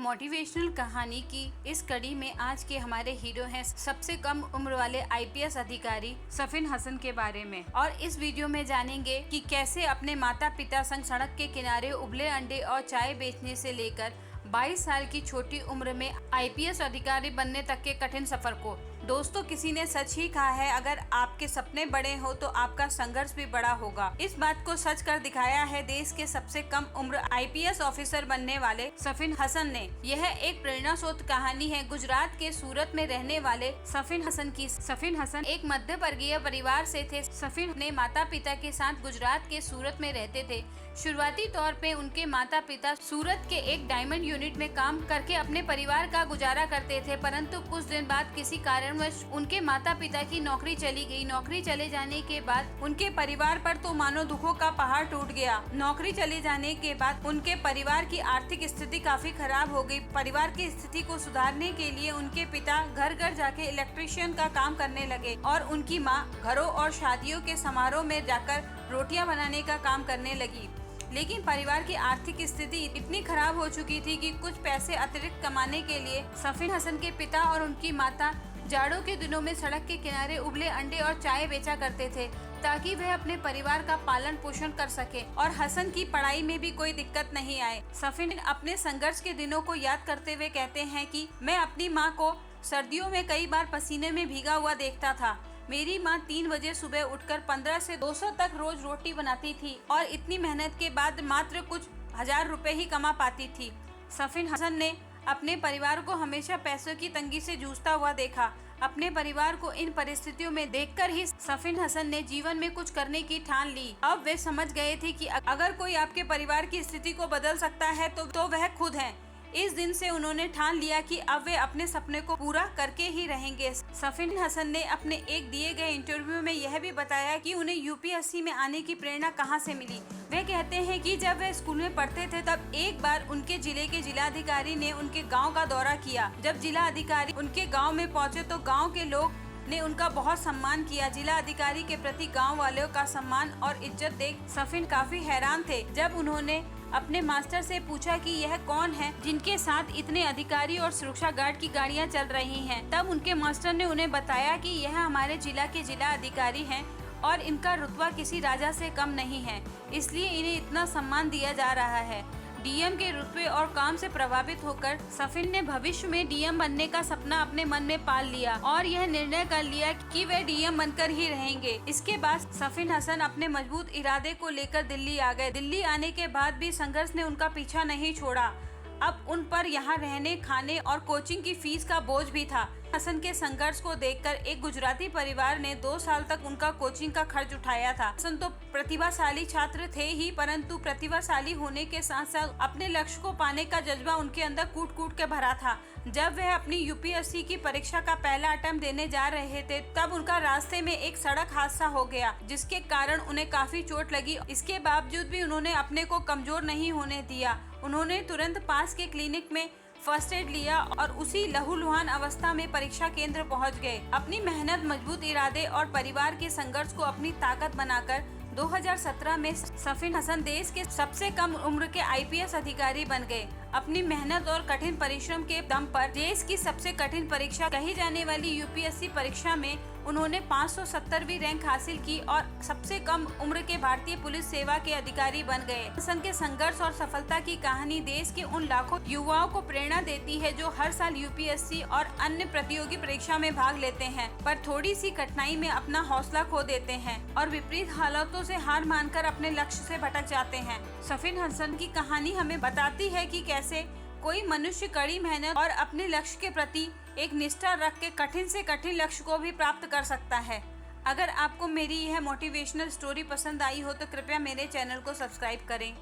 Motivational कहानी की इस कड़ी में आज के हमारे हीरो हैं सबसे कम उम्र वाले आईपीएस अधिकारी सफिन हसन के बारे में। और इस वीडियो में जानेंगे कि कैसे अपने माता पिता संग सड़क के किनारे उबले अंडे और चाय बेचने से लेकर 22 साल की छोटी उम्र में आईपीएस अधिकारी बनने तक के कठिन सफर को। दोस्तों, किसी ने सच ही कहा है, अगर आपके सपने बड़े हो तो आपका संघर्ष भी बड़ा होगा। इस बात को सच कर दिखाया है देश के सबसे कम उम्र आईपीएस ऑफिसर बनने वाले सफिन हसन ने। यह एक प्रेरणा स्रोत कहानी है गुजरात के सूरत में रहने वाले सफिन हसन की। सफिन हसन एक मध्य वर्गीय परिवार से थे। सफिन अपने माता पिता के साथ गुजरात के सूरत में रहते थे। शुरुआती तौर पे उनके माता पिता सूरत के एक डायमंड यूनिट में काम करके अपने परिवार का गुजारा करते थे, परंतु कुछ दिन बाद किसी कारणवश उनके माता पिता की नौकरी चली गई। नौकरी चले जाने के बाद उनके परिवार पर तो मानो दुखों का पहाड़ टूट गया। नौकरी चले जाने के बाद उनके परिवार की आर्थिक स्थिति काफी खराब हो गई। परिवार की स्थिति को सुधारने के लिए उनके पिता घर घर जाके इलेक्ट्रिशियन का काम करने लगे और उनकी माँ घरों और शादियों के समारोह में जाकर रोटियां बनाने का काम करने लगी। लेकिन परिवार की आर्थिक स्थिति इतनी खराब हो चुकी थी कि कुछ पैसे अतिरिक्त कमाने के लिए सफिन हसन के पिता और उनकी माता जाड़ों के दिनों में सड़क के किनारे उबले अंडे और चाय बेचा करते थे, ताकि वह अपने परिवार का पालन पोषण कर सके और हसन की पढ़ाई में भी कोई दिक्कत नहीं आए। सफिन अपने संघर्ष के दिनों को याद करते हुए कहते हैं कि मैं अपनी माँ को सर्दियों में कई बार पसीने में भीगा हुआ देखता था। मेरी माँ 3 बजे सुबह उठकर 15 से 200 तक रोज रोटी बनाती थी और इतनी मेहनत के बाद मात्र कुछ 1000 रुपए ही कमा पाती थी। सफिन हसन ने अपने परिवार को हमेशा पैसों की तंगी से जूझता हुआ देखा। अपने परिवार को इन परिस्थितियों में देखकर ही सफिन हसन ने जीवन में कुछ करने की ठान ली। अब वे समझ गए थे कि अगर कोई आपके परिवार की स्थिति को बदल सकता है तो वह खुद है। इस दिन से उन्होंने ठान लिया कि अब वे अपने सपने को पूरा करके ही रहेंगे। सफिन हसन ने अपने एक दिए गए इंटरव्यू में यह भी बताया कि उन्हें यूपीएससी में आने की प्रेरणा कहां से मिली। वे कहते हैं कि जब वे स्कूल में पढ़ते थे तब एक बार उनके जिले के जिलाधिकारी ने उनके गांव का दौरा किया। जब जिला अधिकारी उनके गांव में पहुंचे तो गांव के लोग ने उनका बहुत सम्मान किया। जिला अधिकारी के प्रति गांव वालों का सम्मान और इज्जत देख सफिन काफी हैरान थे। जब उन्होंने अपने मास्टर से पूछा कि यह कौन है जिनके साथ इतने अधिकारी और सुरक्षा गार्ड की गाड़ियां चल रही हैं, तब उनके मास्टर ने उन्हें बताया कि यह हमारे जिला के जिला अधिकारी हैं और इनका रुतबा किसी राजा से कम नहीं है, इसलिए इन्हें इतना सम्मान दिया जा रहा है। डीएम के रुतबे और काम से प्रभावित होकर सफिन ने भविष्य में डीएम बनने का सपना अपने मन में पाल लिया और यह निर्णय कर लिया कि वे डीएम बनकर ही रहेंगे। इसके बाद सफिन हसन अपने मजबूत इरादे को लेकर दिल्ली आ गए। दिल्ली आने के बाद भी संघर्ष ने उनका पीछा नहीं छोड़ा। अब उन पर यहाँ रहने, खाने और कोचिंग की फीस का बोझ भी था। हसन के संघर्ष को देखकर एक गुजराती परिवार ने 2 साल तक उनका कोचिंग का खर्च उठाया था। हसन तो प्रतिभाशाली छात्र थे ही, परंतु प्रतिभाशाली होने के साथ साथ अपने लक्ष्य को पाने का जज्बा उनके अंदर कूट कूट के भरा था। जब वह अपनी यूपीएससी की परीक्षा का पहला अटेम्प्ट देने जा रहे थे तब उनका रास्ते में एक सड़क हादसा हो गया, जिसके कारण उन्हें काफी चोट लगी। इसके बावजूद भी उन्होंने अपने को कमजोर नहीं होने दिया। उन्होंने तुरंत पास के क्लिनिक में फर्स्ट एड लिया और उसी लहूलुहान अवस्था में परीक्षा केंद्र पहुंच गए। अपनी मेहनत, मजबूत इरादे और परिवार के संघर्ष को अपनी ताकत बनाकर 2017 में सफिन हसन देश के सबसे कम उम्र के आईपीएस अधिकारी बन गए। अपनी मेहनत और कठिन परिश्रम के दम पर देश की सबसे कठिन परीक्षा कही जाने वाली यूपीएससी परीक्षा में उन्होंने 570वीं रैंक हासिल की और सबसे कम उम्र के भारतीय पुलिस सेवा के अधिकारी बन गए। हसन के संघर्ष और सफलता की कहानी देश के उन लाखों युवाओं को प्रेरणा देती है जो हर साल यूपीएससी और अन्य प्रतियोगी परीक्षा में भाग लेते हैं, पर थोड़ी सी कठिनाई में अपना हौसला खो देते हैं और विपरीत हालातों से हार मानकर अपने लक्ष्य से भटक जाते हैं। सफिन हसन की कहानी हमें बताती है कि कैसे कोई मनुष्य कड़ी मेहनत और अपने लक्ष्य के प्रति एक निष्ठा रख के कठिन से कठिन लक्ष्य को भी प्राप्त कर सकता है। अगर आपको मेरी यह मोटिवेशनल स्टोरी पसंद आई हो तो कृपया मेरे चैनल को सब्सक्राइब करें।